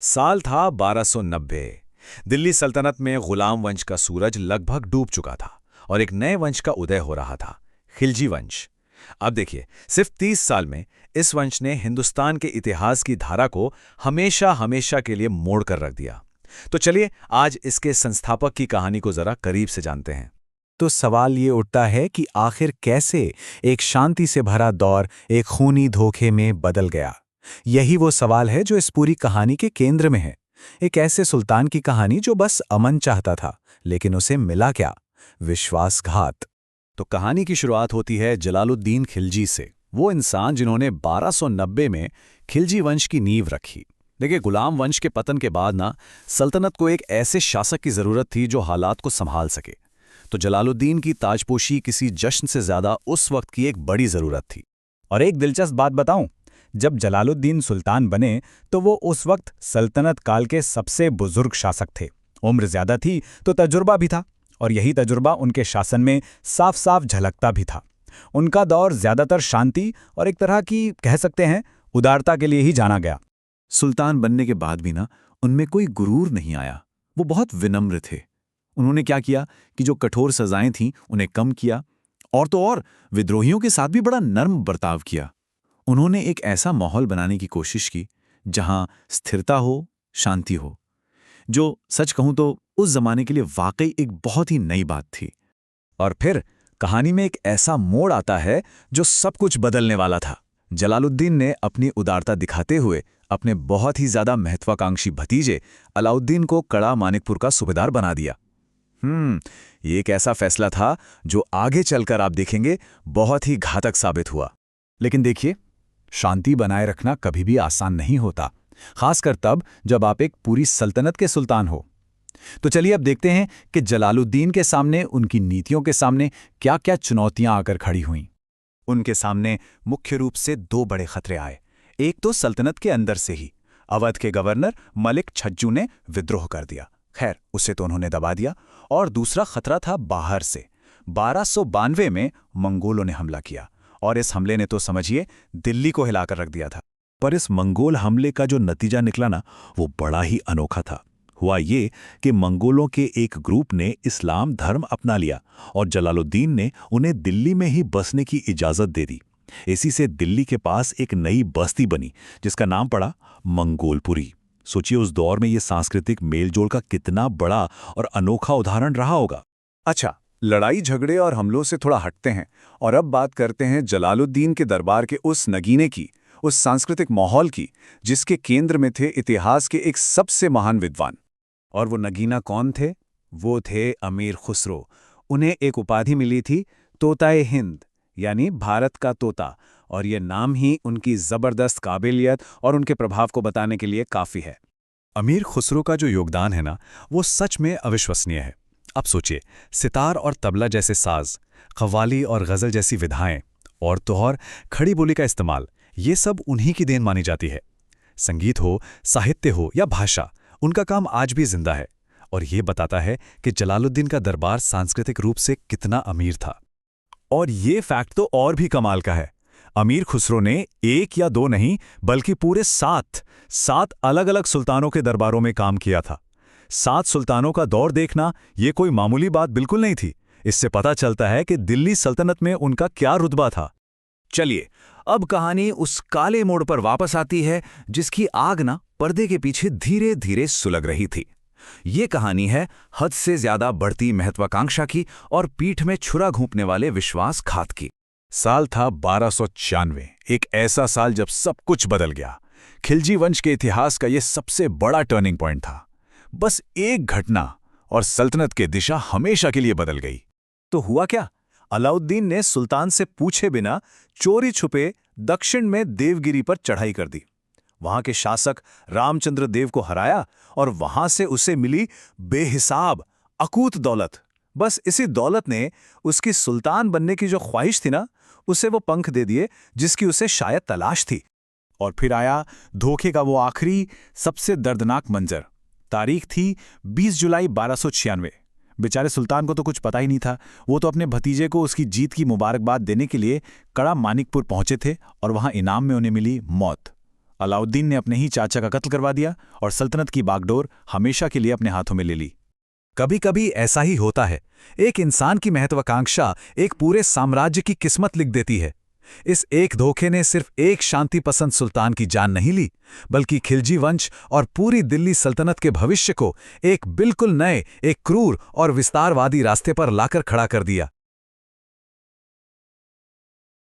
साल था 1290। दिल्ली सल्तनत में गुलाम वंश का सूरज लगभग डूब चुका था और एक नए वंश का उदय हो रहा था, खिलजी वंश। अब देखिए, सिर्फ 30 साल में इस वंश ने हिंदुस्तान के इतिहास की धारा को हमेशा हमेशा के लिए मोड़ कर रख दिया। तो चलिए आज इसके संस्थापक की कहानी को जरा करीब से जानते हैं। तो सवाल ये उठता है कि आखिर कैसे एक शांति से भरा दौर एक खूनी धोखे में बदल गया। यही वो सवाल है जो इस पूरी कहानी के केंद्र में है। एक ऐसे सुल्तान की कहानी जो बस अमन चाहता था, लेकिन उसे मिला क्या? विश्वासघात। तो कहानी की शुरुआत होती है जलालुद्दीन खिलजी से, वो इंसान जिन्होंने 1290 में खिलजी वंश की नींव रखी। देखिए, गुलाम वंश के पतन के बाद सल्तनत को एक ऐसे शासक की जरूरत थी जो हालात को संभाल सके। तो जलालुद्दीन की ताजपोशी किसी जश्न से ज्यादा उस वक्त की एक बड़ी जरूरत थी। और एक दिलचस्प बात बताऊं, जब जलालुद्दीन सुल्तान बने तो वो उस वक्त सल्तनत काल के सबसे बुजुर्ग शासक थे। उम्र ज्यादा थी तो तजुर्बा भी था, और यही तजुर्बा उनके शासन में साफ साफ झलकता भी था। उनका दौर ज्यादातर शांति और एक तरह की कह सकते हैं उदारता के लिए ही जाना गया। सुल्तान बनने के बाद भी उनमें कोई गुरूर नहीं आया। वो बहुत विनम्र थे। उन्होंने क्या किया कि जो कठोर सजाएं थीं उन्हें कम किया, और तो और विद्रोहियों के साथ भी बड़ा नर्म बर्ताव किया। उन्होंने एक ऐसा माहौल बनाने की कोशिश की जहां स्थिरता हो, शांति हो, जो सच कहूं तो उस जमाने के लिए वाकई एक बहुत ही नई बात थी। और फिर कहानी में एक ऐसा मोड़ आता है जो सब कुछ बदलने वाला था। जलालुद्दीन ने अपनी उदारता दिखाते हुए अपने बहुत ही ज्यादा महत्वाकांक्षी भतीजे अलाउद्दीन को कड़ा मानिकपुर का सूबेदार बना दिया। ये एक ऐसा फैसला था जो आगे चलकर आप देखेंगे बहुत ही घातक साबित हुआ। लेकिन देखिए, शांति बनाए रखना कभी भी आसान नहीं होता, खासकर तब जब आप एक पूरी सल्तनत के सुल्तान हो। तो चलिए अब देखते हैं कि जलालुद्दीन के सामने, उनकी नीतियों के सामने क्या क्या चुनौतियां आकर खड़ी हुईं। उनके सामने मुख्य रूप से दो बड़े खतरे आए। एक तो सल्तनत के अंदर से ही, अवध के गवर्नर मलिक छज्जू ने विद्रोह कर दिया। खैर, उसे तो उन्होंने दबा दिया। और दूसरा खतरा था बाहर से। 1292 में मंगोलों ने हमला किया, और इस हमले ने तो समझिए दिल्ली को हिलाकर रख दिया था। पर इस मंगोल हमले का जो नतीजा निकला वो बड़ा ही अनोखा था। हुआ ये कि मंगोलों के एक ग्रुप ने इस्लाम धर्म अपना लिया और जलालुद्दीन ने उन्हें दिल्ली में ही बसने की इजाजत दे दी। इसी से दिल्ली के पास एक नई बस्ती बनी जिसका नाम पड़ा मंगोलपुरी। सोचिए उस दौर में ये सांस्कृतिक मेलजोल का कितना बड़ा और अनोखा उदाहरण रहा होगा। अच्छा, लड़ाई झगड़े और हमलों से थोड़ा हटते हैं और अब बात करते हैं जलालुद्दीन के दरबार के उस नगीने की, उस सांस्कृतिक माहौल की जिसके केंद्र में थे इतिहास के एक सबसे महान विद्वान। और वो नगीना कौन थे? वो थे अमीर खुसरो। उन्हें एक उपाधि मिली थी, तोताए हिंद, यानी भारत का तोता, और ये नाम ही उनकी जबरदस्त काबिलियत और उनके प्रभाव को बताने के लिए काफी है। अमीर खुसरो का जो योगदान है वो सच में अविश्वसनीय है। अब सोचिए, सितार और तबला जैसे साज, कव्वाली और गजल जैसी विधाएं, और तो और खड़ी बोली का इस्तेमाल, ये सब उन्हीं की देन मानी जाती है। संगीत हो, साहित्य हो या भाषा, उनका काम आज भी जिंदा है। और ये बताता है कि जलालुद्दीन का दरबार सांस्कृतिक रूप से कितना अमीर था। और ये फैक्ट तो और भी कमाल का है। अमीर खुसरो ने एक या दो नहीं बल्कि पूरे सात अलग अलग सुल्तानों के दरबारों में काम किया था। 7 सुल्तानों का दौर देखना ये कोई मामूली बात बिल्कुल नहीं थी। इससे पता चलता है कि दिल्ली सल्तनत में उनका क्या रुतबा था। चलिए अब कहानी उस काले मोड़ पर वापस आती है जिसकी आग पर्दे के पीछे धीरे धीरे सुलग रही थी। ये कहानी है हद से ज्यादा बढ़ती महत्वाकांक्षा की और पीठ में छुरा घोंपने वाले विश्वासघात की। साल था 1296, एक ऐसा साल जब सब कुछ बदल गया। खिलजी वंश के इतिहास का यह सबसे बड़ा टर्निंग पॉइंट था। बस एक घटना और सल्तनत की दिशा हमेशा के लिए बदल गई। तो हुआ क्या? अलाउद्दीन ने सुल्तान से पूछे बिना चोरी छुपे दक्षिण में देवगिरी पर चढ़ाई कर दी। वहां के शासक रामचंद्र देव को हराया और वहां से उसे मिली बेहिसाब अकूत दौलत। बस इसी दौलत ने उसकी सुल्तान बनने की जो ख्वाहिश थी उसे वो पंख दे दिए जिसकी उसे शायद तलाश थी। और फिर आया धोखे का वो आखिरी सबसे दर्दनाक मंजर। तारीख थी 20 जुलाई 1296। बेचारे सुल्तान को तो कुछ पता ही नहीं था। वो तो अपने भतीजे को उसकी जीत की मुबारकबाद देने के लिए कड़ा मानिकपुर पहुंचे थे और वहां इनाम में उन्हें मिली मौत। अलाउद्दीन ने अपने ही चाचा का कत्ल करवा दिया और सल्तनत की बागडोर हमेशा के लिए अपने हाथों में ले ली। कभी कभी ऐसा ही होता है, एक इंसान की महत्वाकांक्षा एक पूरे साम्राज्य की किस्मत लिख देती है। इस एक धोखे ने सिर्फ एक शांति पसंद सुल्तान की जान नहीं ली, बल्कि खिलजी वंश और पूरी दिल्ली सल्तनत के भविष्य को एक बिल्कुल नए, एक क्रूर और विस्तारवादी रास्ते पर लाकर खड़ा कर दिया।